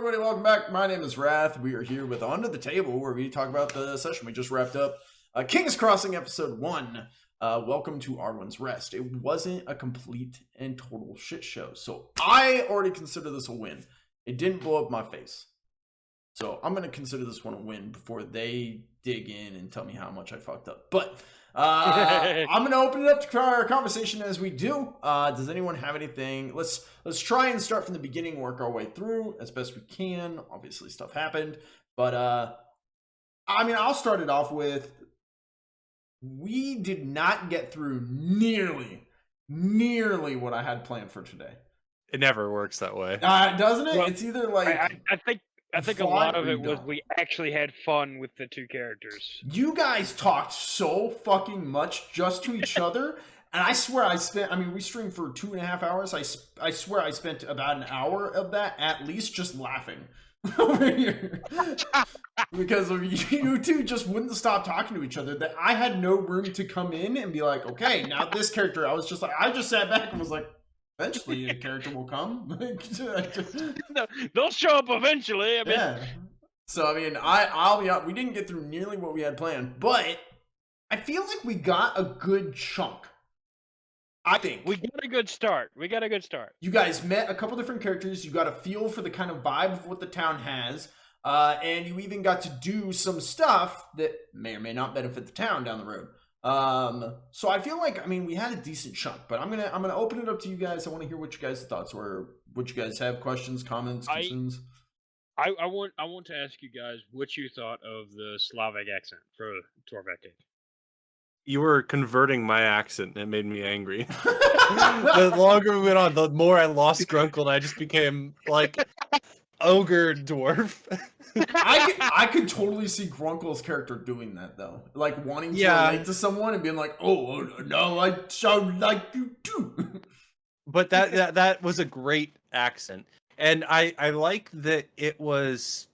everybody, welcome back. My name is Wrath. We are here with Under the Table, where we talk about the session we just wrapped up. King's Crossing Episode 1. Welcome to Arwin's Rest. It wasn't a complete and total shit show, so I already consider this a win. It didn't blow up my face. So I'm going to consider this one a win before they dig in and tell me how much I fucked up. But I'm going to open it up to our conversation as we do. Does anyone have anything? Let's try and start from the beginning, work our way through as best we can. Obviously, stuff happened. But, I mean, I'll start it off with, we did not get through nearly what I had planned for today. It never works that way. Doesn't it? Well, it's either like... I think a lot of it was we actually had fun with the two characters. You guys talked so fucking much just to each other, and I swear I spent, I mean, we streamed for 2.5 hours. I swear I spent about an hour of that at least just laughing over here. Because of you two just wouldn't stop talking to each other, that I had no room to come in and be like, okay, now this character, I was just like, I just sat back and was like, eventually a character will come. They'll show up eventually. I mean, yeah. So I mean, I'll be honest, we didn't get through nearly what we had planned, but I feel like we got a good chunk. I think we got a good start. You guys met a couple different characters. You got a feel for the kind of vibe of what the town has, and you even got to do some stuff that may or may not benefit the town down the road. So I feel like, I mean, we had a decent chunk, but I'm gonna open it up to you guys. I want to hear what you guys' thoughts were, what you guys have, questions, comments, concerns. I want to ask you guys what you thought of the Slavic accent for Torvekek. You were converting my accent, and it made me angry. The longer we went on, the more I lost Grunkle, and I just became like ogre dwarf. I could totally see Grunkle's character doing that though, like wanting to relate to someone and being like, "Oh no, I sound like you too." But that was a great accent, and I like that it was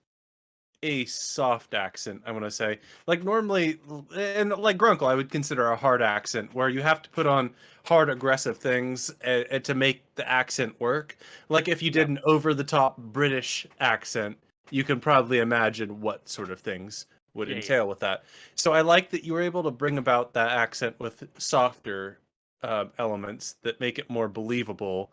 a soft accent. I want to say, like normally, and like Grunkle, I would consider a hard accent where you have to put on hard, aggressive things and to make the accent work. Like if you did an over-the-top British accent, you can probably imagine what sort of things would entail with that. So I like that you were able to bring about that accent with softer elements that make it more believable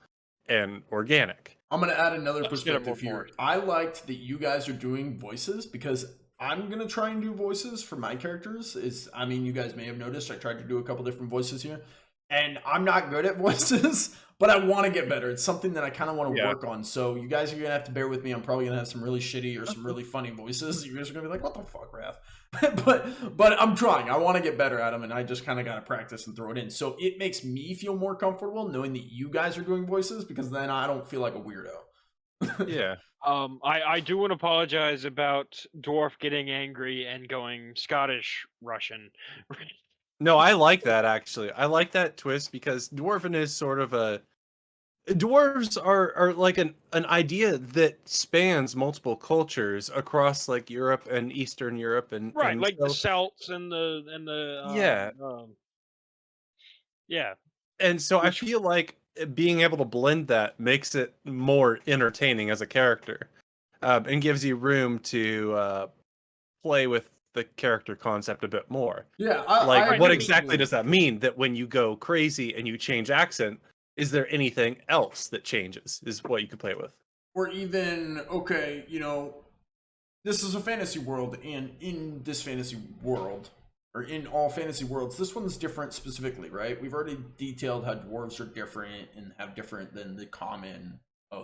and organic. I'm going to add another perspective here. I liked that you guys are doing voices because I'm going to try and do voices for my characters. I mean, you guys may have noticed I tried to do a couple different voices here. And I'm not good at voices, but I want to get better. It's something that I kind of want to work on. So you guys are going to have to bear with me. I'm probably going to have some really shitty or some really funny voices. You guys are going to be like, what the fuck, Wrath? but I'm trying. I want to get better at them, and I just kind of got to practice and throw it in. So it makes me feel more comfortable knowing that you guys are doing voices, because then I don't feel like a weirdo. Yeah. I do want to apologize about Dwarf getting angry and going Scottish Russian. No, I like that, actually. I like that twist because Dwarven is sort of a... Dwarves are like an idea that spans multiple cultures across like Europe and Eastern Europe and like the Celts and the And so I feel like being able to blend that makes it more entertaining as a character, and gives you room to play with the character concept a bit more. Yeah, what exactly does that mean? That when you go crazy and you change accent, is there anything else that changes? Is what you could play with. Or even, okay, you know, this is a fantasy world, and in this fantasy world, or in all fantasy worlds, this one's different specifically, right? We've already detailed how dwarves are different and have different than the common,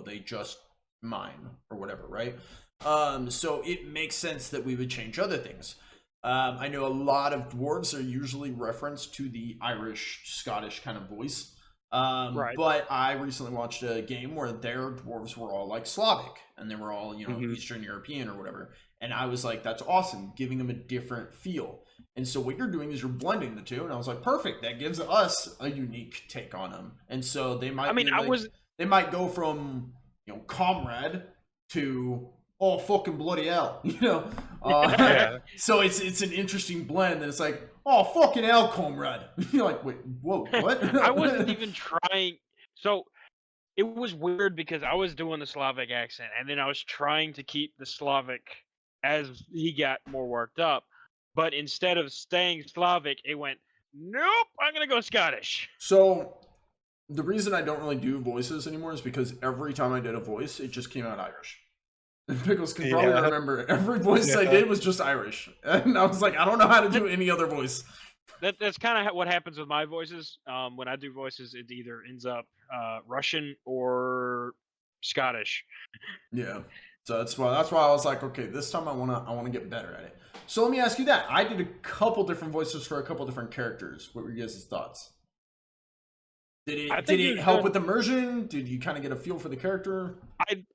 they just mine or whatever, right? So it makes sense that we would change other things. I know a lot of dwarves are usually referenced to the Irish, Scottish kind of voice. But I recently watched a game where their dwarves were all like Slavic, and they were all, you know, Eastern European or whatever. And I was like, that's awesome, giving them a different feel. And so what you're doing is you're blending the two, and I was like, perfect, that gives us a unique take on them. And so they might, they might go from, you know, comrade to, oh, fucking bloody hell, you know? So it's an interesting blend, and it's like, oh, fucking hell, comrade. You're like, wait, whoa, what? I wasn't even trying. So it was weird because I was doing the Slavic accent, and then I was trying to keep the Slavic as he got more worked up. But instead of staying Slavic, it went, nope, I'm gonna go Scottish. So the reason I don't really do voices anymore is because every time I did a voice, it just came out Irish. And Pickles can probably Yeah. remember every voice I Yeah. did was just Irish, and I was like, I don't know how to do any other voice. That's kind of what happens with my voices. When I do voices, it either ends up Russian or Scottish. Yeah. So that's why I was like, okay, this time I wanna get better at it. So let me ask you that. I did a couple different voices for a couple different characters. What were your guys' thoughts? Did I it think did it it was help good. with immersion? Did you kind of get a feel for the character?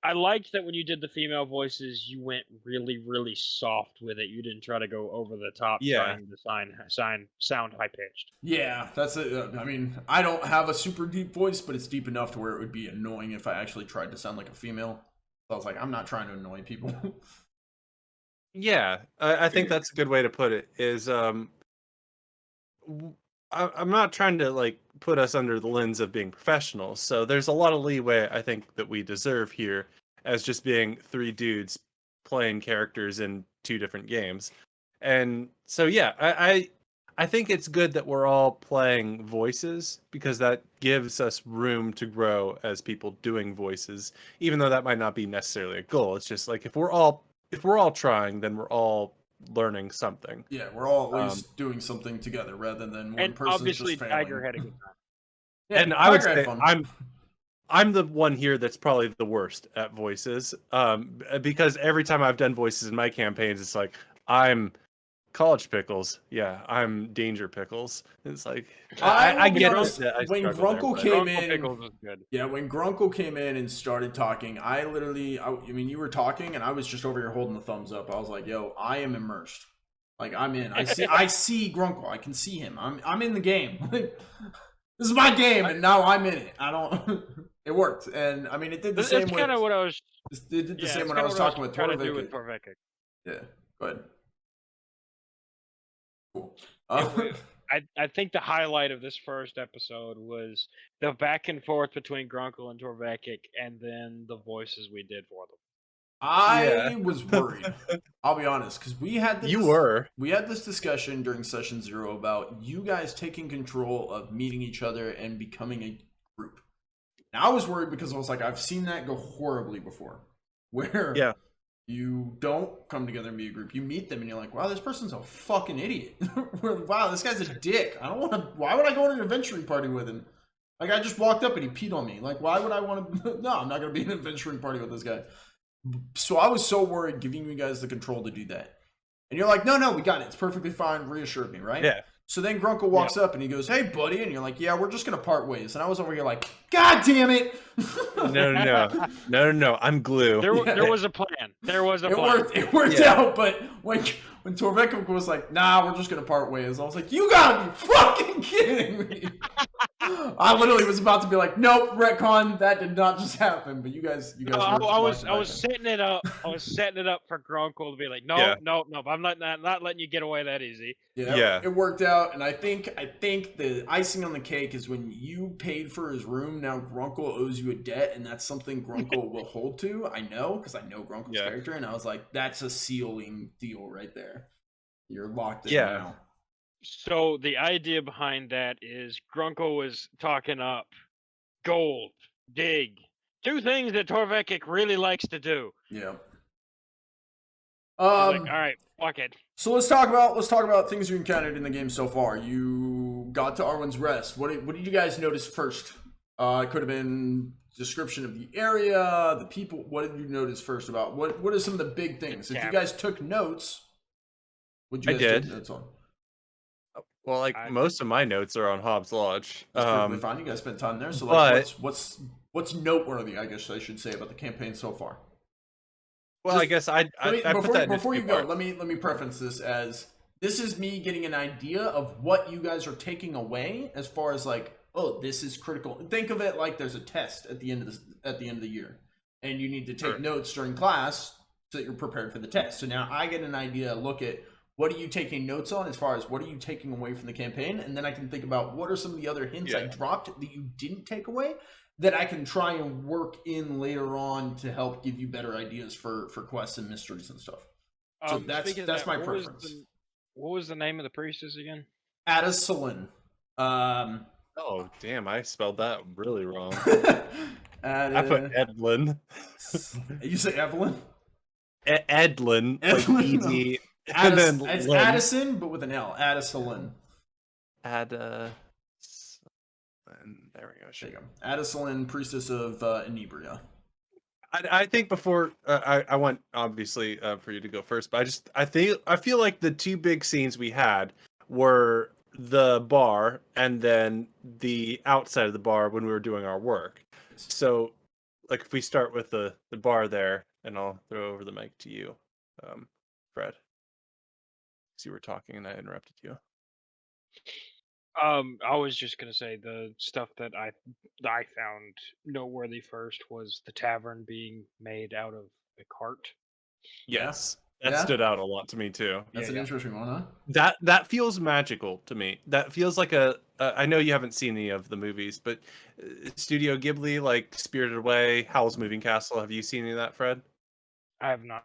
I liked that when you did the female voices, you went really, really soft with it. You didn't try to go over the top, Yeah. trying to sound high pitched. Yeah, that's it. I mean, I don't have a super deep voice, but it's deep enough to where it would be annoying if I actually tried to sound like a female. So I was like, I'm not trying to annoy people. Yeah, I think that's a good way to put it. Is I'm not trying to like put us under the lens of being professionals. So there's a lot of leeway I think that we deserve here as just being three dudes playing characters in two different games. And so yeah, I think it's good that we're all playing voices because that gives us room to grow as people doing voices, even though that might not be necessarily a goal. It's just like if we're all trying, then we're all learning something. Yeah, we're all at least doing something together rather than one And person's obviously, just failing. Tiger had a good time. Yeah, And I would Tiger had say fun. I'm the one here that's probably the worst at voices. Because every time I've done voices in my campaigns, it's like I'm College Pickles. Yeah, I'm Danger Pickles. It's like I will be get honest, it. I when struggle there, Grunkle but- came Grunkle in, Pickles was good. yeah, when Grunkle came in and started talking, I mean, you were talking, and I was just over here holding the thumbs up. I was like, "Yo, I am immersed. Like, I'm in. I see Grunkle. I can see him. I'm in the game. This is my game, and now I'm in it. I don't. It worked, and I mean, it did the same. That's kind of what I was. It did the Yeah, same it's when I kinda was what talking with trying to do with Torvekek. Torvekek. Yeah, go ahead. Cool. I think the highlight of this first episode was the back and forth between Grunkle and Torvekek, and then the voices we did for them. I was worried. I'll be honest, because we had this discussion during session 0 about you guys taking control of meeting each other and becoming a group. And I was worried because I was like, I've seen that go horribly before, where you don't come together and be a group. You meet them and you're like, wow, this person's a fucking idiot. Wow, this guy's a dick. I don't want to. Why would I go on an adventuring party with him? Like, I just walked up and he peed on me. Like, why would I want to? No, I'm not going to be in an adventuring party with this guy. So I was so worried giving you guys the control to do that. And you're like, no, we got it. It's perfectly fine. Reassured me, right? Yeah. So then Grunkle walks up and he goes, hey, buddy. And you're like, yeah, we're just going to part ways. And I was over here like, God damn it. No. I'm glue. There was a plan. There was a plan. It worked out. But when Torvekek was like, nah, we're just going to part ways. I was like, you got to be fucking kidding me. I literally was about to be like, nope, retcon, that did not just happen. But you guys. I was setting it up. I was setting it up for Grunkle to be like, no. I'm not letting you get away that easy. Yeah, it worked out, and I think the icing on the cake is when you paid for his room. Now Grunkle owes you a debt, and that's something Grunkle will hold to. I know because I know Grunkle's character, and I was like, that's a sealing deal right there. You're locked in now. So the idea behind that is Grunkle was talking up gold, dig, two things that Torvekek really likes to do. Yeah. Like, all right, fuck it. So let's talk about things you encountered in the game so far. You got to Arwin's Rest. What did you guys notice first? It could have been description of the area, the people. What did you notice first about what are some of the big things? If you guys took notes, what did you guys take notes on? Well, like most of my notes are on Hobbs Lodge. That's perfectly fine. You guys spent time there. So like, what's noteworthy? I guess I should say about the campaign so far. Well, I guess I before you go, let me preface this as this is me getting an idea of what you guys are taking away as far as like, oh, this is critical. Think of it like there's a test at the end of the year, and you need to take notes during class so that you're prepared for the test. So now I get an idea, look at what are you taking notes on as far as what are you taking away from the campaign, and then I can think about what are some of the other hints I dropped that you didn't take away, that I can try and work in later on to help give you better ideas for quests and mysteries and stuff. So Speaking of that's that, my preference. What was the name of the priestess again? Addison. Oh, damn, I spelled that really wrong. I put Add, Edlin. you say Evelyn? Edlin, like Edlin, no. ED, and then It's Lynn. Addison, but with an L. Addison. There we go. There you go. Addison, priestess of Inebria. I think before I want obviously for you to go first, but I feel like the two big scenes we had were the bar and then the outside of the bar when we were doing our work. So, like if we start with the bar there, and I'll throw over the mic to you, Fred. Because you were talking and I interrupted you. I was just gonna say the stuff that I found noteworthy first was the tavern being made out of a cart. Yes, that Yeah. stood out a lot to me too. That's an interesting one, huh? That feels magical to me. That feels like I know you haven't seen any of the movies, but Studio Ghibli, like Spirited Away, Howl's Moving Castle. Have you seen any of that, Fred? I have not.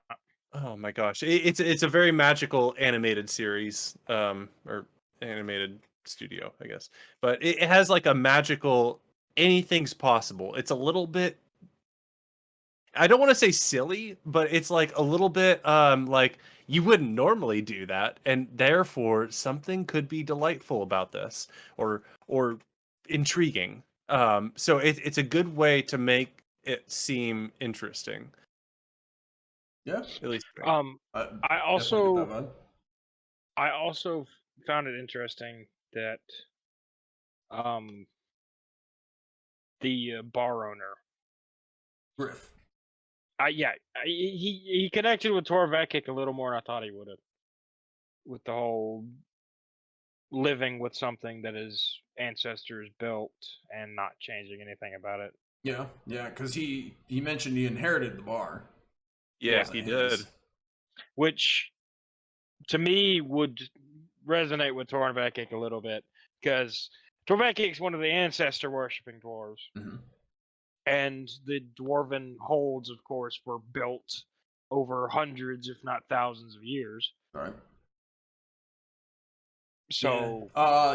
Oh my gosh, it's a very magical animated series, or animated studio, I guess. But it has like a magical anything's possible. It's a little bit. I don't want to say silly, but it's like a little bit like you wouldn't normally do that, and therefore something could be delightful about this or intriguing. So it's a good way to make it seem interesting. Yeah. At least for me. I definitely get that vibe. also found it interesting that the bar owner, Griff. he connected with Torvekek a little more than I thought he would have, with the whole living with something that his ancestors built and not changing anything about it. Yeah, because he mentioned he inherited the bar. Yeah, he did. Which, to me, would resonate with Torvekek a little bit, because Torvekek is one of the ancestor worshipping dwarves. Mm-hmm. And the dwarven holds, of course, were built over hundreds, if not thousands of years. All right. So,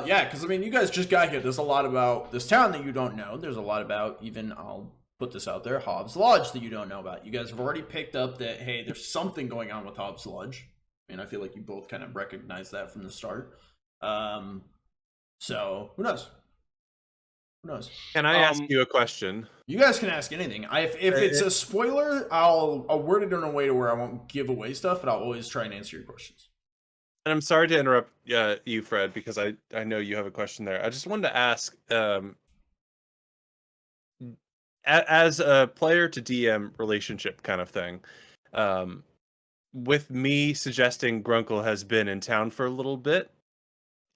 yeah, because I mean, you guys just got here. There's a lot about this town that you don't know. There's a lot about, even I'll put this out there, Hobbs Lodge that you don't know about. You guys have already picked up that, hey, there's something going on with Hobbs Lodge. And I feel like you both kind of recognized that from the start. So who knows? Who knows? Can I ask you a question? You guys can ask anything. If it's a spoiler, I'll word it in a way to where I won't give away stuff, but I'll always try and answer your questions. And I'm sorry to interrupt you, Fred, because I know you have a question there. I just wanted to ask, as a player to DM relationship kind of thing, with me suggesting Grunkle has been in town for a little bit,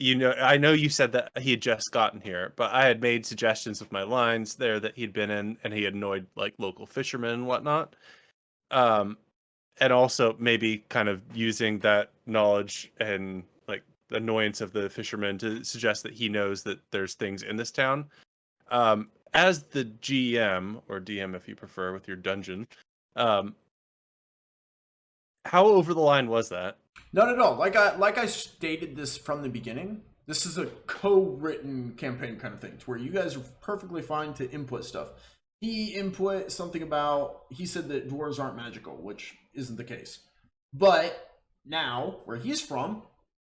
I know you said that he had just gotten here, but I had made suggestions with my lines there that he'd been in, and he annoyed like local fishermen and whatnot. And also maybe kind of using that knowledge and like the annoyance of the fishermen to suggest that he knows that there's things in this town. As the GM or DM, if you prefer, with your dungeon, how over the line was that? Not at all. Like I stated this from the beginning, this is a co-written campaign kind of thing, to where you guys are perfectly fine to input stuff. He input something about, he said that dwarves aren't magical, which isn't the case. But now, where he's from,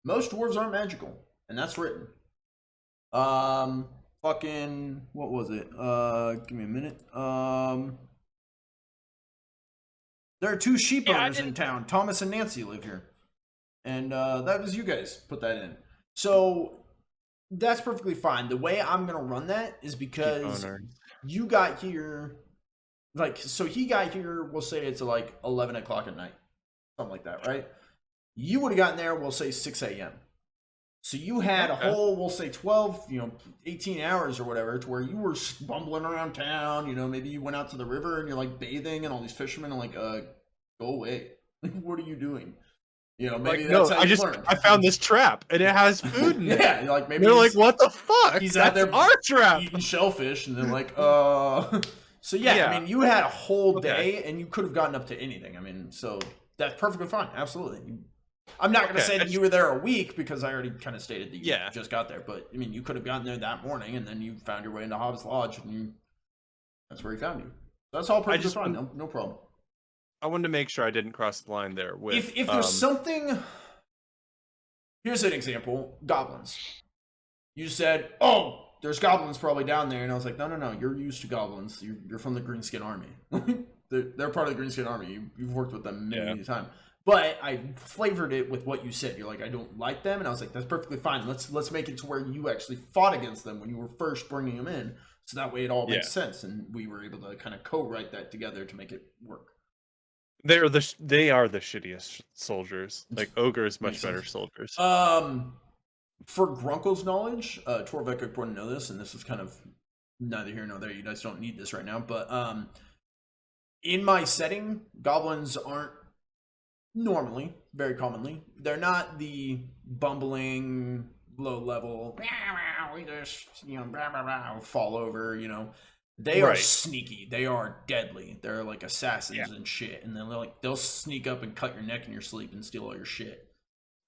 most dwarves aren't magical, and that's written. Fucking, what was it? Give me a minute. There are two sheep owners in town. Thomas and Nancy live here. And that was you guys put that in. So that's perfectly fine. The way I'm going to run that is because you got here, like, so he got here, we'll say it's like 11 o'clock at night. Something like that, right? You would have gotten there, we'll say 6 a.m. So you had a whole, we'll say 12, 18 hours or whatever, to where you were bumbling around town. Maybe you went out to the river and you're like bathing, and all these fishermen are like, go away. What are you doing? You know, maybe Like, that's no, how you learn. I found this trap and it has food in it. Yeah, like maybe They're like, what the fuck? he's That's out there our trap. eating shellfish, and they're like, So yeah, I mean, you had a whole day, and you could have gotten up to anything. I mean, so that's perfectly fine. Absolutely. I'm not going to say that you were there a week because I already kind of stated that you just got there. But I mean, you could have gotten there that morning, and then you found your way into Hobbs Lodge, and that's where he found you. That's all perfectly fine. No problem. I wanted to make sure I didn't cross the line there. With If there's something, here's an example: goblins. You said, "Oh, there's goblins probably down there," and I was like, "No, you're used to goblins. You're from the Greenskin Army. they're part of the Greenskin Army. You've worked with them many times." But I flavored it with what you said. You're like, "I don't like them," and I was like, "That's perfectly fine. Let's make it to where you actually fought against them when you were first bringing them in, so that way it all makes sense." And we were able to kind of co-write that together to make it work. They are the shittiest soldiers. Like ogres, much better soldiers. For Grunkle's knowledge, Torvekek wouldn't know this, and this is kind of neither here nor there. You guys don't need this right now, but in my setting, goblins aren't normally, very commonly, they're not the bumbling, low level, we just, fall over, They are sneaky. They are deadly. They're like assassins and shit. And then they'll sneak up and cut your neck in your sleep and steal all your shit.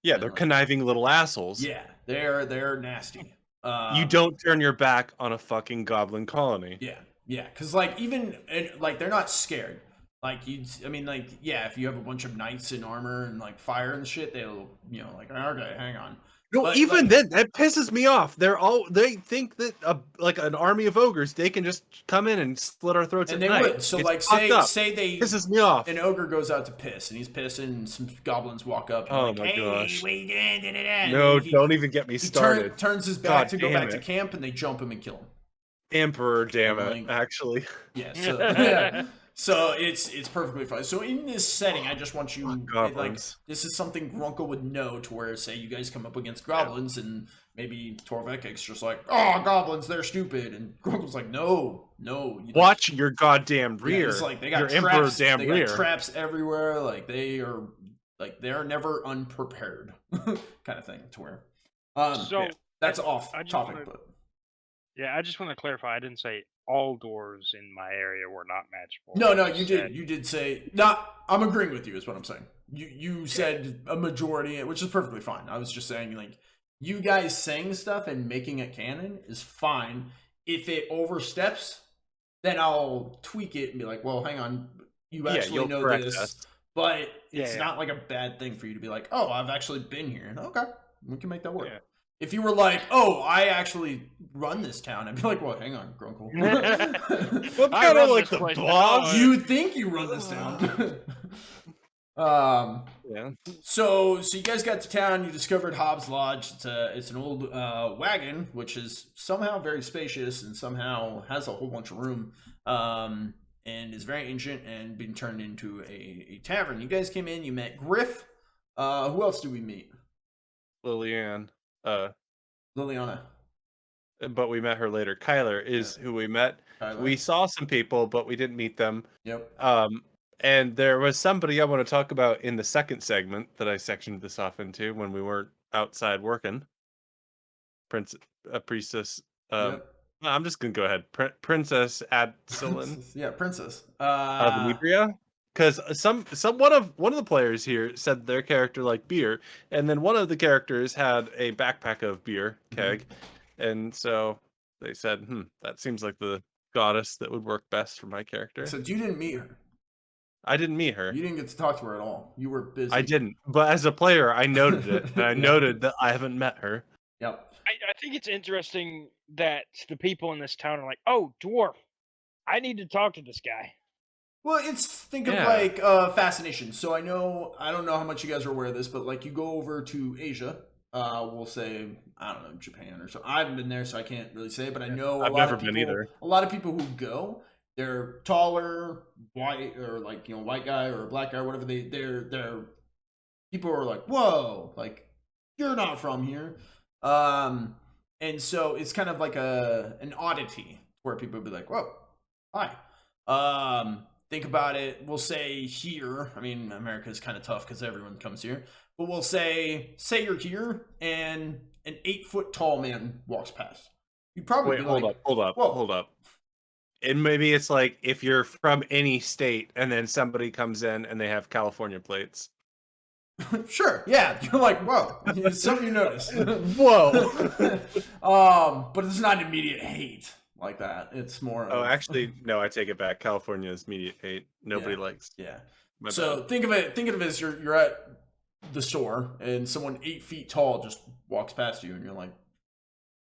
Yeah, they're conniving little assholes. Yeah, they're nasty. You don't turn your back on a fucking goblin colony. Yeah, because they're not scared. If you have a bunch of knights in armor and fire and shit, they'll okay, hang on. No, but, even then, that pisses me off. They think that an army of ogres, they can just come in and slit our throats and at they night. would. So say they pisses me off. An ogre goes out to piss, and he's pissing, and some goblins walk up. And my gosh! What you doing? No, don't even get me started. He turns his back to go back to camp, and they jump him and kill him. Emperor, damn it! Actually, yeah. So yeah. So it's perfectly fine. So in this setting, I just want you this is something Grunkle would know, to where say you guys come up against goblins and maybe Torvekek's just like, "Oh, goblins, they're stupid," and Grunkle's like, "No, watch your goddamn rear." Yeah, it's like they got your traps, damn rear. Got traps everywhere. They're never unprepared, kind of thing. To where, that's off topic, but. Yeah, I just want to clarify. I didn't say all doors in my area were not matchable. No, you did. You did say not. I'm agreeing with you. Is what I'm saying. You said a majority, which is perfectly fine. I was just saying you guys saying stuff and making it canon is fine. If it oversteps, then I'll tweak it and be like, well, hang on, you actually know this, but it's not like a bad thing for you to be like, oh, I've actually been here. Okay, we can make that work. Yeah. If you were like, oh, I actually run this town, I'd be like, well, hang on, Grunkle. What kind of like the boss? You think you run this town. Yeah. So you guys got to town, you discovered Hobbs Lodge. It's an old wagon, which is somehow very spacious and somehow has a whole bunch of room. And is very ancient and been turned into a tavern. You guys came in, you met Griff. Who else did we meet? Liliana. But we met her later. Kyler is who we met. Kyler. We saw some people, but we didn't meet them. Yep. And there was somebody I want to talk about in the second segment that I sectioned this off into when we weren't outside working. Priestess. I'm just gonna go ahead. Princess Adselin. Yeah, Princess. Of Libria. Because one of the players here said their character liked beer, and then one of the characters had a backpack of beer keg, and so they said, that seems like the goddess that would work best for my character. So you didn't meet her. I didn't meet her. You didn't get to talk to her at all. You were busy. I didn't, but as a player, I noted it, and I noted that I haven't met her. Yep. I think it's interesting that the people in this town are like, "Oh, dwarf, I need to talk to this guy." Well, think of fascination. So I don't know how much you guys are aware of this, but you go over to Asia, we'll say, I don't know, Japan or so. I haven't been there, so I can't really say, but I know I've never been either. A lot of people who go, they're taller, white, or white guy or a black guy, or whatever. They're people are like, whoa, you're not from here. And so it's kind of like an oddity where people would be like, whoa, hi. think about it. We'll say here. I mean, America is kind of tough because everyone comes here. But we'll say you're here, and an 8-foot tall man walks past. You'd probably Wait, be hold like, up, hold up, whoa. hold up. And maybe it's like if you're from any state and then somebody comes in and they have California plates. Sure, yeah. You're like, whoa, it's something you notice. Whoa. But it's not immediate hate like that. It's more. Oh, of, actually, no, I take it back. California is immediate hate. Nobody likes. Yeah. My So bad. think of it as you're at the store and someone 8 feet tall just walks past you and you're like,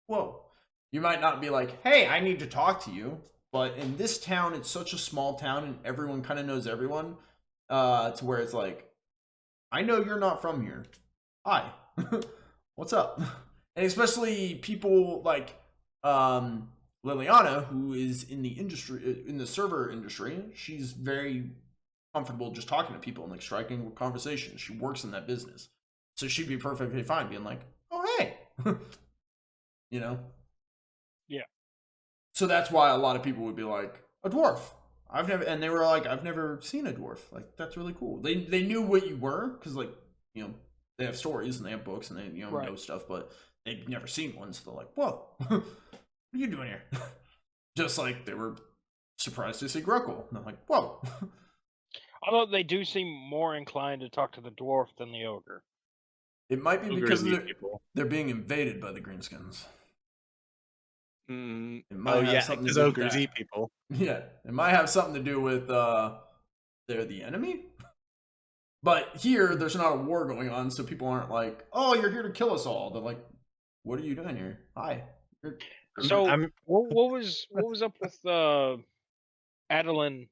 whoa. You might not be like, hey, I need to talk to you. But in this town, it's such a small town and everyone kind of knows everyone. To where it's like, I know you're not from here. Hi. What's up? And especially people like Liliana, who is in the industry, in the server industry. She's very comfortable just talking to people and like striking conversations. She works in that business. So she'd be perfectly fine being like, oh, hey. You know? Yeah. So that's why a lot of people would be like, a dwarf. And they were like, I've never seen a dwarf. Like, that's really cool. They knew what you were, because like, you know, they have stories and they have books and they, you know, Right. know stuff, but they've never seen one, so they're like, whoa, what are you doing here? Just like they were surprised to see Grunkle. And I'm like, whoa. Although they do seem more inclined to talk to the dwarf than the ogre. It might be because Ogres eat people. they're being invaded by the greenskins. Mm, It might oh have yeah, something to because do with ogres that. eat people. Yeah, it might have something to do with they're the enemy. But here, there's not a war going on, so people aren't like, "Oh, you're here to kill us all." They're like, "What are you doing here? Hi." So I'm what was up with Adeline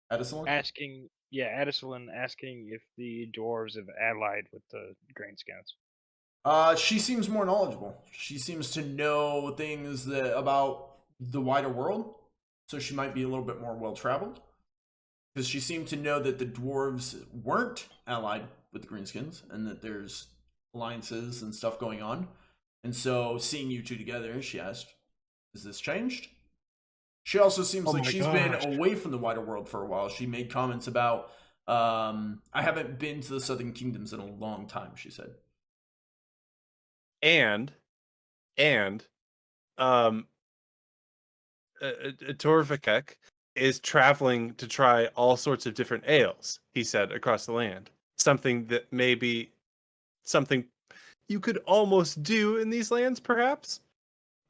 Edison? asking? Yeah, Adeline asking if the dwarves have allied with the Grainscouts. She seems more knowledgeable. She seems to know things about the wider world, so she might be a little bit more well traveled. Because she seemed to know that the dwarves weren't allied with the greenskins, and that there's alliances and stuff going on. And so, seeing you two together, she asked, "Is this changed?" She also seems Oh like my she's been gosh. away from the wider world for a while. She made comments about, I haven't been to the Southern Kingdoms in a long time, she said. and um Torvekek is traveling to try all sorts of different ales, he said, across the land. Something that maybe something you could almost do in these lands, perhaps.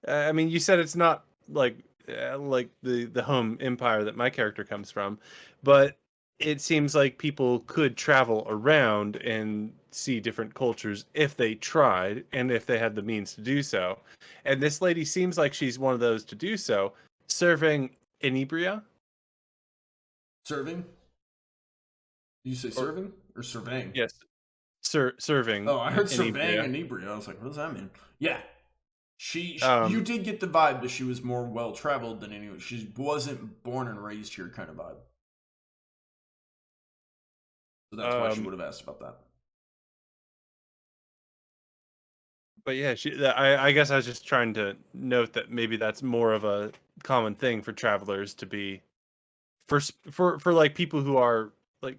I mean, you said it's not like the home empire that my character comes from, but it seems like people could travel around and see different cultures if they tried and if they had the means to do so. And this lady seems like she's one of those to do so, serving inebria. Serving? Did you say serving or surveying? Yes, serving. Oh, I heard surveying inebria. inebriate. I was like, what does that mean? Yeah. You Um, did get the vibe that she was more well traveled than anyone. She wasn't born and raised here kind of vibe. So that's why she would have asked about that. But yeah, I guess I was just trying to note that maybe that's more of a common thing for travelers to be, for like people who are like,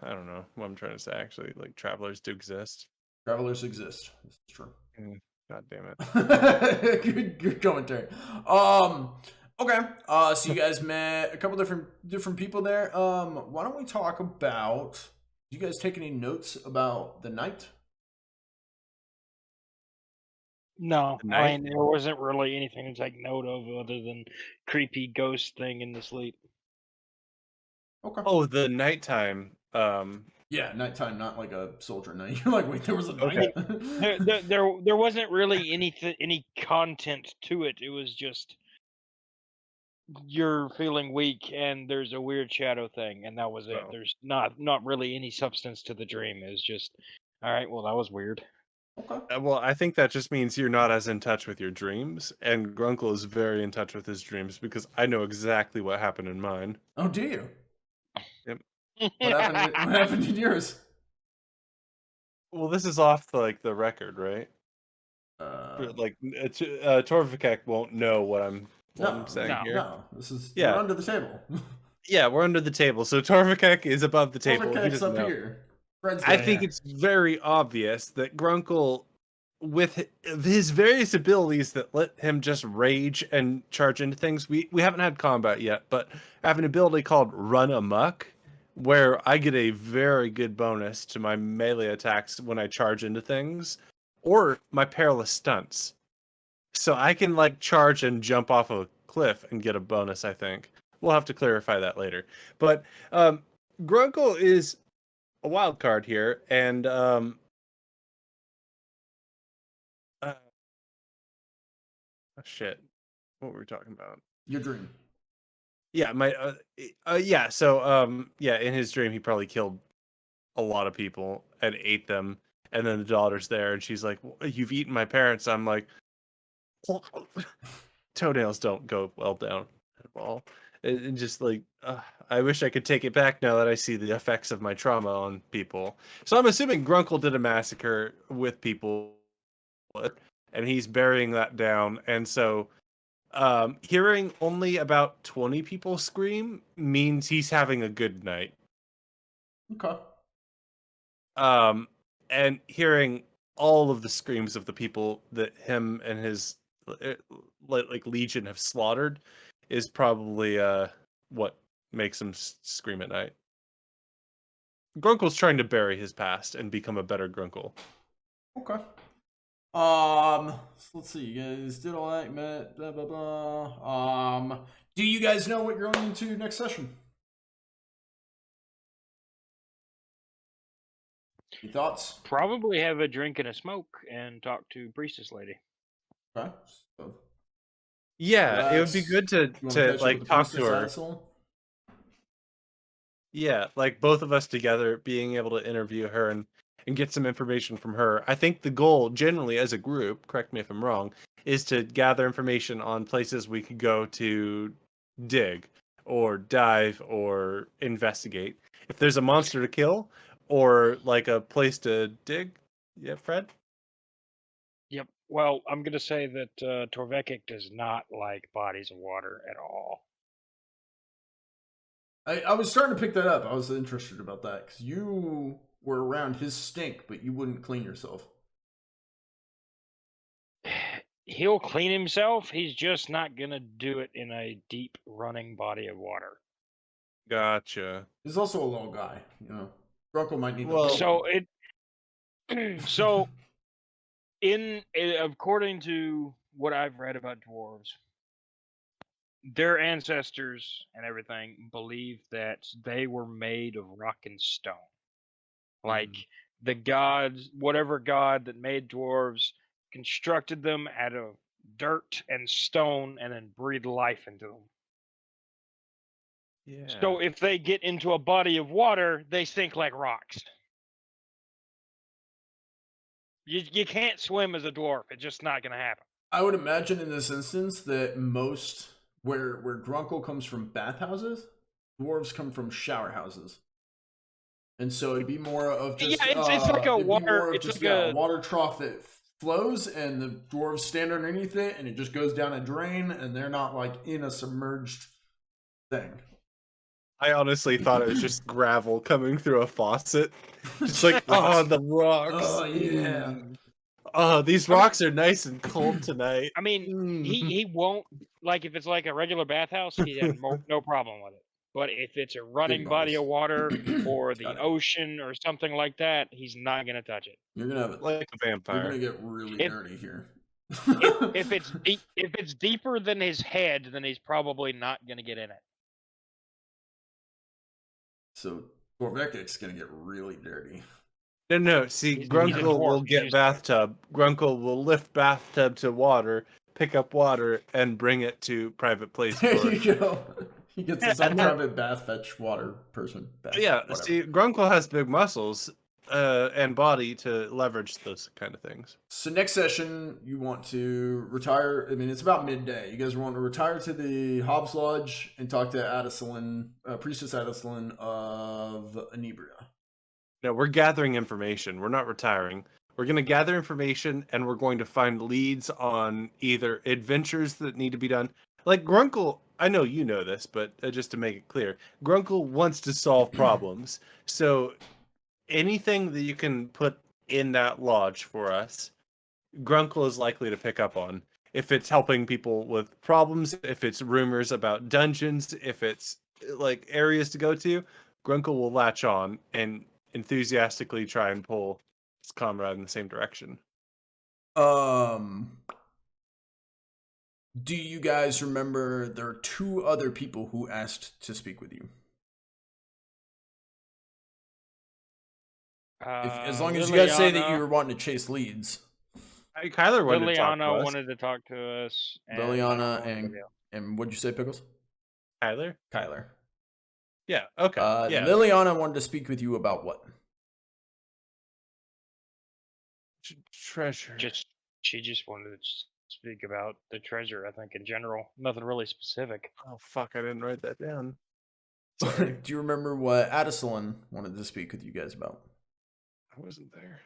I don't know what I'm trying to say actually. Like travelers do exist. Travelers exist. This is true. God damn it. good commentary. Okay. So you guys met a couple different people there. Why don't we talk about? Do you guys take any notes about the night? No, The I night? mean there wasn't really anything to take note of other than creepy ghost thing in the sleep. Okay. Oh, the nighttime. Yeah, nighttime, not like a soldier night. You're like, wait, there was a night. There wasn't really any content to it. It was just you're feeling weak and there's a weird shadow thing, and that was it. Oh. There's not really any substance to the dream. It was just, all right, well that was weird. Okay. Well, I think that just means you're not as in touch with your dreams, and Grunkle is very in touch with his dreams because I know exactly what happened in mine. Oh, do you? Yep. What happened? What happened in yours? Well, this is off the record, right? Like Torvekek won't know what I'm saying here. No. This is Yeah. we're under the table. Yeah, we're under the table. So Torvekek is above the table. He Torvekek's doesn't up know. here. Fred's I down think here. it's very obvious that Grunkle, with his various abilities that let him just rage and charge into things, we haven't had combat yet, but I have an ability called Run Amok, where I get a very good bonus to my melee attacks when I charge into things, or my perilous stunts. So I can like charge and jump off a cliff and get a bonus, I think. We'll have to clarify that later. But Grunkle is a wild card here, and oh, shit, what were we talking about? Your dream. Yeah, my yeah. So yeah, in his dream, he probably killed a lot of people and ate them, and then the daughter's there, and she's like, "You've eaten my parents." I'm like, toenails don't go well down at all. And just like, I wish I could take it back now that I see the effects of my trauma on people. So I'm assuming Grunkle did a massacre with people, and he's burying that down. And so, hearing only about 20 people scream means he's having a good night. Okay. And hearing all of the screams of the people that him and his like legion have slaughtered is probably what makes him scream at night. Grunkle's trying to bury his past and become a better Grunkle. Okay. So let's see. You guys did all that, met, blah blah blah. Do you guys know what you're going into next session? Any thoughts? Probably have a drink and a smoke and talk to Priestess Lady. Okay. So Yeah, it would be good you want to to catch up like with the talk to priestess her. Addison? Yeah, like both of us together being able to interview her and get some information from her. I think the goal generally as a group, correct me if I'm wrong, is to gather information on places we could go to dig or dive or investigate. If there's a monster to kill or like a place to dig, yeah, Fred? Yep. Well, I'm going to say that Torvekek does not like bodies of water at all. I was starting to pick that up. I was interested about that because you were around his stink, but you wouldn't clean yourself. He'll clean himself. He's just not going to do it in a deep running body of water. Gotcha. He's also a little guy, you know. Grunkle might need Well- to. So according to what I've read about dwarves, their ancestors and everything believe that they were made of rock and stone. Like the gods, whatever god that made dwarves constructed them out of dirt and stone and then breathed life into them. Yeah. So if they get into a body of water, they sink like rocks. You can't swim as a dwarf. It's just not going to happen. I would imagine in this instance that most where Grunkle comes from bathhouses, dwarves come from shower houses. And so it'd be more of just it's like a water. It's like a water trough that flows, and the dwarves stand underneath it, and it just goes down a drain, and they're not like in a submerged thing. I honestly thought it was just gravel coming through a faucet. Just like, oh, the rocks. Oh yeah. Oh, these rocks are nice and cold tonight. I mean, he won't, like, if it's like a regular bathhouse, he'd have no problem with it. But if it's a running body of water or the ocean or something like that, he's not going to touch it. You're gonna have it like a vampire. You're gonna get really dirty here. if it's deeper than his head, then he's probably not going to get in it. So Torvekek's gonna get really dirty. No. See, Grunkle will get bathtub. Grunkle will lift bathtub to water, pick up water, and bring it to private place. There you go. He gets his own private bath fetch water person. Yeah, whatever. See, Grunkle has big muscles and body to leverage those kind of things. So next session, you want to retire. I mean, it's about midday. You guys want to retire to the Hobbs Lodge and talk to Addison, Priestess Addison of Inebria. No, we're gathering information. We're not retiring. We're going to gather information, and we're going to find leads on either adventures that need to be done. Like Grunkle, I know you know this, but just to make it clear, Grunkle wants to solve problems. So anything that you can put in that lodge for us, Grunkle is likely to pick up on. If it's helping people with problems, if it's rumors about dungeons, if it's like areas to go to, Grunkle will latch on and enthusiastically try and pull his comrade in the same direction. Do you guys remember there are 2 other people who asked to speak with you? As long as you guys say that you were wanting to chase leads. Kyler wanted to talk to Liliana us. wanted to talk to us. Liliana and what'd you say, Pickles? Kyler? Kyler. Yeah, okay. Yeah. Liliana wanted to speak with you about what? Treasure. She just wanted to speak about the treasure, I think, in general. Nothing really specific. Oh, fuck, I didn't write that down. Do you remember what Addison wanted to speak with you guys about? I wasn't there.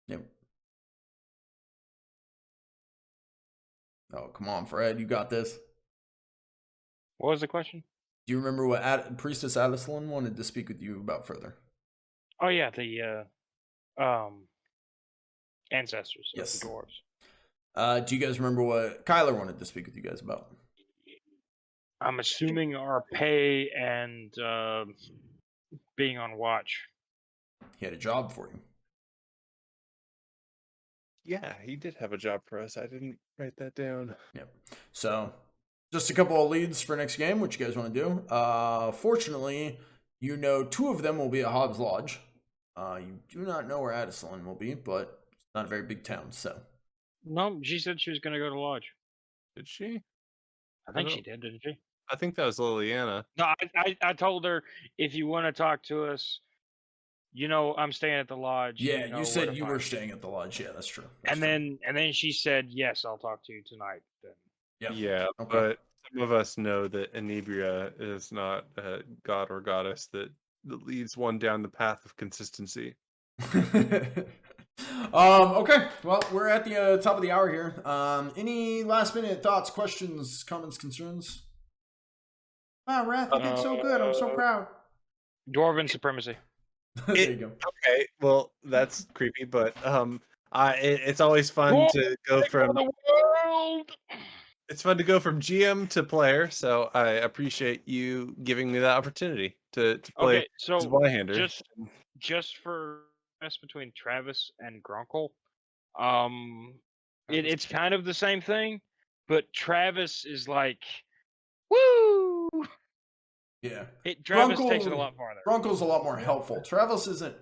Yep. Oh, come on, Fred. You got this. What was the question? Do you remember what Priestess Addison wanted to speak with you about further? Oh, yeah, the ancestors Yes. of the dwarves. Do you guys remember what Kyler wanted to speak with you guys about? I'm assuming our pay and being on watch. He had a job for you. Yeah, he did have a job for us. I didn't write that down. Yep. So, just a couple of leads for next game. What you guys want to do? Fortunately, you know 2 of them will be at Hobbs Lodge. You do not know where Addison will be, but it's not a very big town, so. No, she said she was going to go to lodge. Did she? I think don't- she did, didn't she? I think that was Liliana. No, I told her, if you want to talk to us, you know I'm staying at the lodge. Yeah, know you said where to you were find me. staying at the lodge. Yeah, that's true. That's And then she said, yes, I'll talk to you tonight. Then. Yep. Yeah, Okay. but some of us know that Inebria is not a god or goddess that leads one down the path of consistency. Okay. Well, we're at the top of the hour here. Any last minute thoughts, questions, comments, concerns? Wow, Wrath, you did so good. I'm so proud. Dwarven supremacy. There you go. Okay, well that's creepy, but it's always fun to go from the world. it's fun to go from GM to player. So I appreciate you giving me that opportunity to play. Okay, so as Zweihander. just for us between Travis and Grunkle, it's kind of the same thing, but Travis is like, woo. Yeah. Travis takes it a lot farther. Grunkle's a lot more helpful. Travis isn't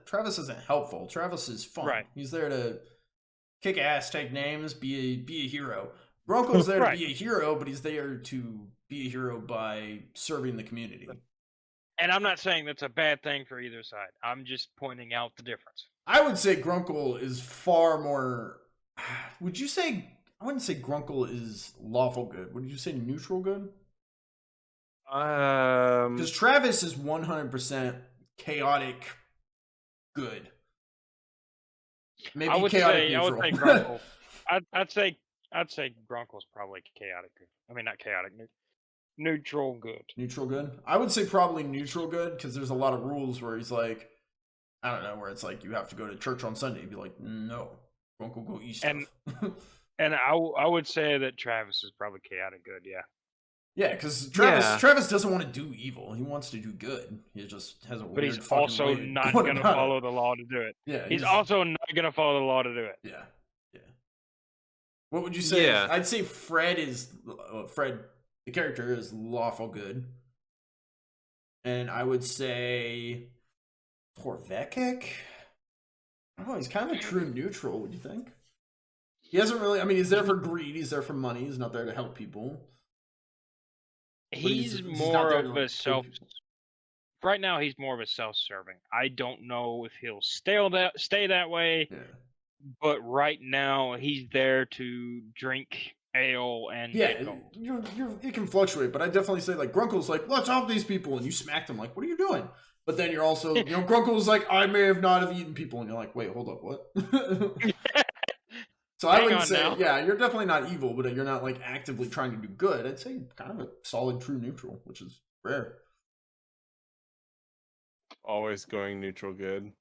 helpful. Travis is fun. Right. He's there to kick ass, take names, be a hero. Grunkle's there to be a hero, but he's there to be a hero by serving the community. And I'm not saying that's a bad thing for either side. I'm just pointing out the difference. I would say Grunkle is far more. Would you say? I wouldn't say Grunkle is lawful good. Would you say neutral good? Because Travis is 100% chaotic good. Maybe I would chaotic say neutral. Grunkle. I'd say Grunkle's probably chaotic good. I mean, not chaotic, neutral good. Neutral good. I would say probably neutral good because there's a lot of rules where he's like, I don't know, where it's like you have to go to church on Sunday. He'd be like, no, Grunkle go eat stuff. And I would say that Travis is probably chaotic good. Yeah. Yeah, because Travis doesn't want to do evil. He wants to do good. He just has a weird. But he's fucking also way not going going to about follow it. the law to do it. Yeah, he's also not going to follow the law to do it. Yeah, yeah. What would you say? Yeah. I'd say Fred, the character, is lawful good, and I would say Torvekek. I don't know. He's kind of a true neutral. Would you think? He hasn't really. I mean, he's there for greed. He's there for money. He's not there to help people. He's more of a self. Right now, he's more of a self-serving. I don't know if he'll stay that way. Yeah. But right now, he's there to drink ale and get gold. It can fluctuate, but I definitely say like Grunkle's like, let's help these people, and you smack them like, what are you doing? But then you're also, Grunkle's like, I may have not have eaten people, and you're like, wait, hold up, what? So I Hang wouldn't on say, now. yeah, you're definitely not evil, but you're not like actively trying to do good. I'd say kind of a solid true neutral, which is rare. Always going neutral good.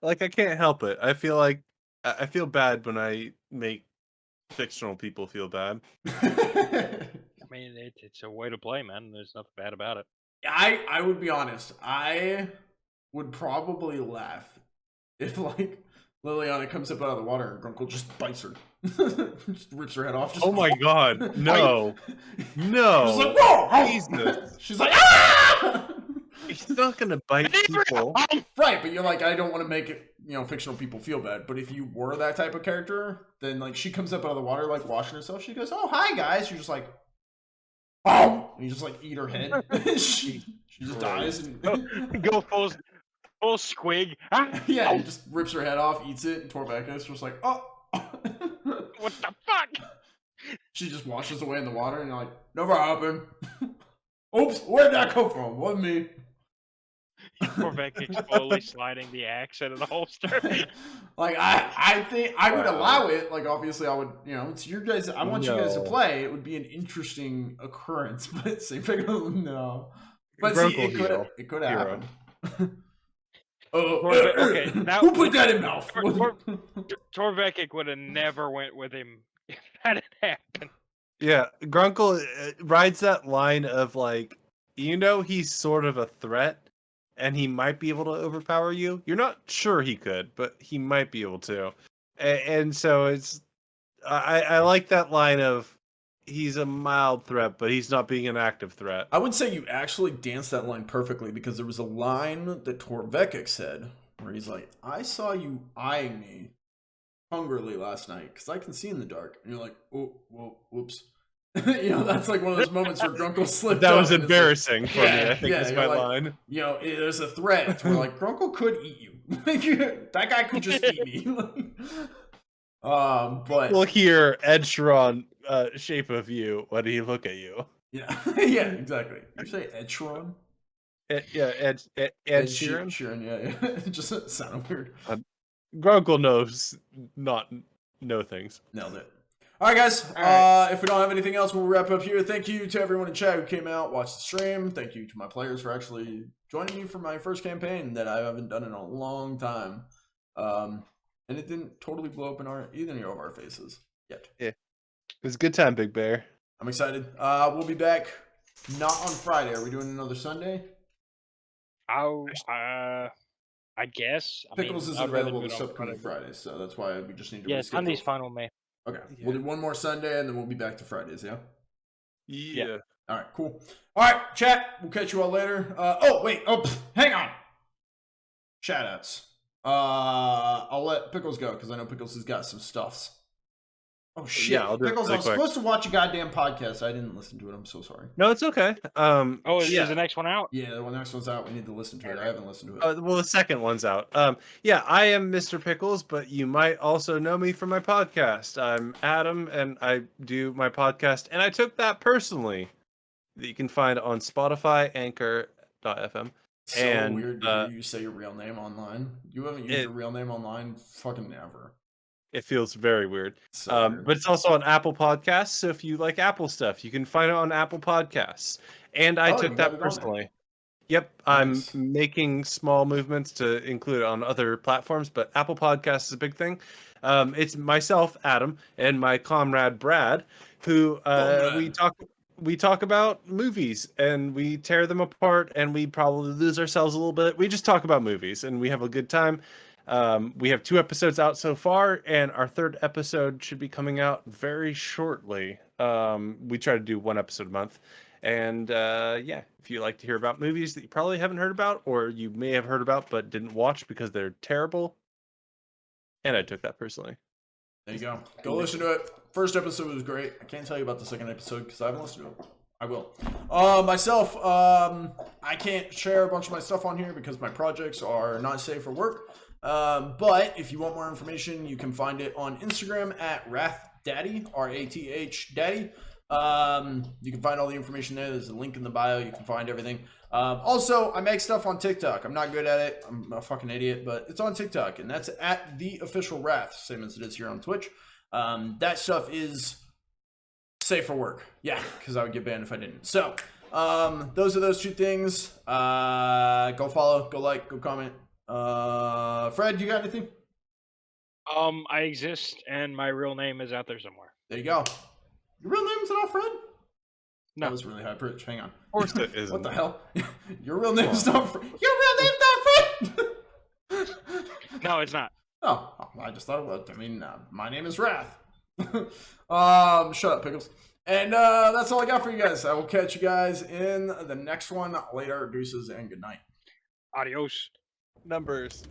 Like I can't help it. I feel like I feel bad when I make fictional people feel bad. I mean, it's a way to play, man. There's nothing bad about it. I would be honest. I would probably laugh if like Liliana comes up out of the water and Grunkle just bites her, just rips her head off. Just, Oh my god, no, no! She's like, whoa! Jesus. She's like, ah! He's not gonna bite people. Right, but you're like, I don't want to make it, fictional people feel bad. But if you were that type of character, then like she comes up out of the water, like washing herself. She goes, "Oh, hi guys." You're just like, "Oh!" And you just like eat her head. she just dies and Go full squig. Ah! yeah, he just rips her head off, eats it, and Torvekek is just like, "Oh." What the fuck? She just washes away in the water, and you're like, "Never happened." Oops, where'd that come from? Wasn't me. Torvekek's slowly sliding the axe out of the holster. Like I think I would allow it. Like obviously I would, it's your guys. I want you guys to play. It would be an interesting occurrence, but same thing. No, but see, it could happen. Okay, now who put that in mouth? Torvekek would have never went with him if that had happened. Yeah, Grunkle rides that line of like, he's sort of a threat, and he might be able to overpower you. You're not sure he could, but he might be able to. And so it's, I like that line of, he's a mild threat, but he's not being an active threat. I would say you actually danced that line perfectly, because there was a line that Torvekek said where he's like, "I saw you eyeing me hungrily last night because I can see in the dark," and you're like, "Oh, whoa, whoops." That's like one of those moments where Grunkle slipped. That up was and embarrassing like, for me. I think is my like, line. There's a threat where like Grunkle could eat you. That guy could just eat me. But we'll hear Ed Sheeran shape of you when he look at you. Yeah, yeah, exactly. You say Ed Sheeran? Ed Sheeran? Sheeran, yeah. It just sounded weird. Grunkle knows not know things. Nailed it. All right, guys. Right. If we don't have anything else, we'll wrap up here. Thank you to everyone in chat who came out, watched the stream. Thank you to my players for actually joining me for my first campaign that I haven't done in a long time. And it didn't totally blow up in either of our faces yet. Yeah, it was a good time, Big Bear. I'm excited. We'll be back not on Friday. Are we doing another Sunday? I guess. Pickles isn't available this upcoming Friday, so that's why we just need to. Yeah, Sunday's fine with me. Okay, we'll do one more Sunday, and then we'll be back to Fridays. Yeah. Yeah. All right. Cool. All right, chat. We'll catch you all later. Oh wait. Oh, hang on. Shout outs. I'll let Pickles go because I know Pickles has got some stuffs. Oh shit, yeah, Pickles! I was supposed to watch a goddamn podcast. I didn't listen to it. I'm so sorry. No, it's okay. Is the next one out? Yeah, the next one's out. We need to listen to it. I haven't listened to it. Well, the second one's out. Yeah, I am Mr. Pickles, but you might also know me from my podcast. I'm Adam, and I do my podcast, and I took that personally. That you can find on Spotify, Anchor.fm. It's so weird to hear you say your real name online. You haven't used your real name online fucking never. It feels very weird. So weird. But it's also on Apple Podcasts, so if you like Apple stuff, you can find it on Apple Podcasts. And I took that personally. Yep, nice. I'm making small movements to include it on other platforms, but Apple Podcasts is a big thing. It's myself, Adam, and my comrade Brad, who we talk about movies, and we tear them apart, and we probably lose ourselves a little bit. We just talk about movies, and we have a good time. We have 2 episodes out so far, and our 3rd episode should be coming out very shortly. We try to do 1 episode a month. And yeah, if you like to hear about movies that you probably haven't heard about, or you may have heard about but didn't watch because they're terrible, and I took that personally. There you go. Go listen to it. First episode was great. I can't tell you about the second episode because I haven't listened to it. I will. Myself, I can't share a bunch of my stuff on here because my projects are not safe for work. But if you want more information, you can find it on Instagram at RathDaddy, RATH Daddy. You can find all the information there. There's a link in the bio. You can find everything. Also, I make stuff on TikTok. I'm not good at it. I'm a fucking idiot, but it's on TikTok, and that's at The Official Wrath, same as it is here on Twitch. That stuff is safe for work. Yeah, because I would get banned if I didn't. So, those are those two things. Go follow, go like, go comment. Fred, you got anything? I exist, and my real name is out there somewhere. There you go. Your real name's not Fred? No. That was really high pitch. Hang on. Of course it isn't. What the hell? Your real name's not Fred. Your real name's not Fred! No, it's not. Oh, I just thought it was. I mean, my name is Wrath. Shut up, Pickles. And that's all I got for you guys. I will catch you guys in the next one. Later, deuces, and good night. Adios. Numbers.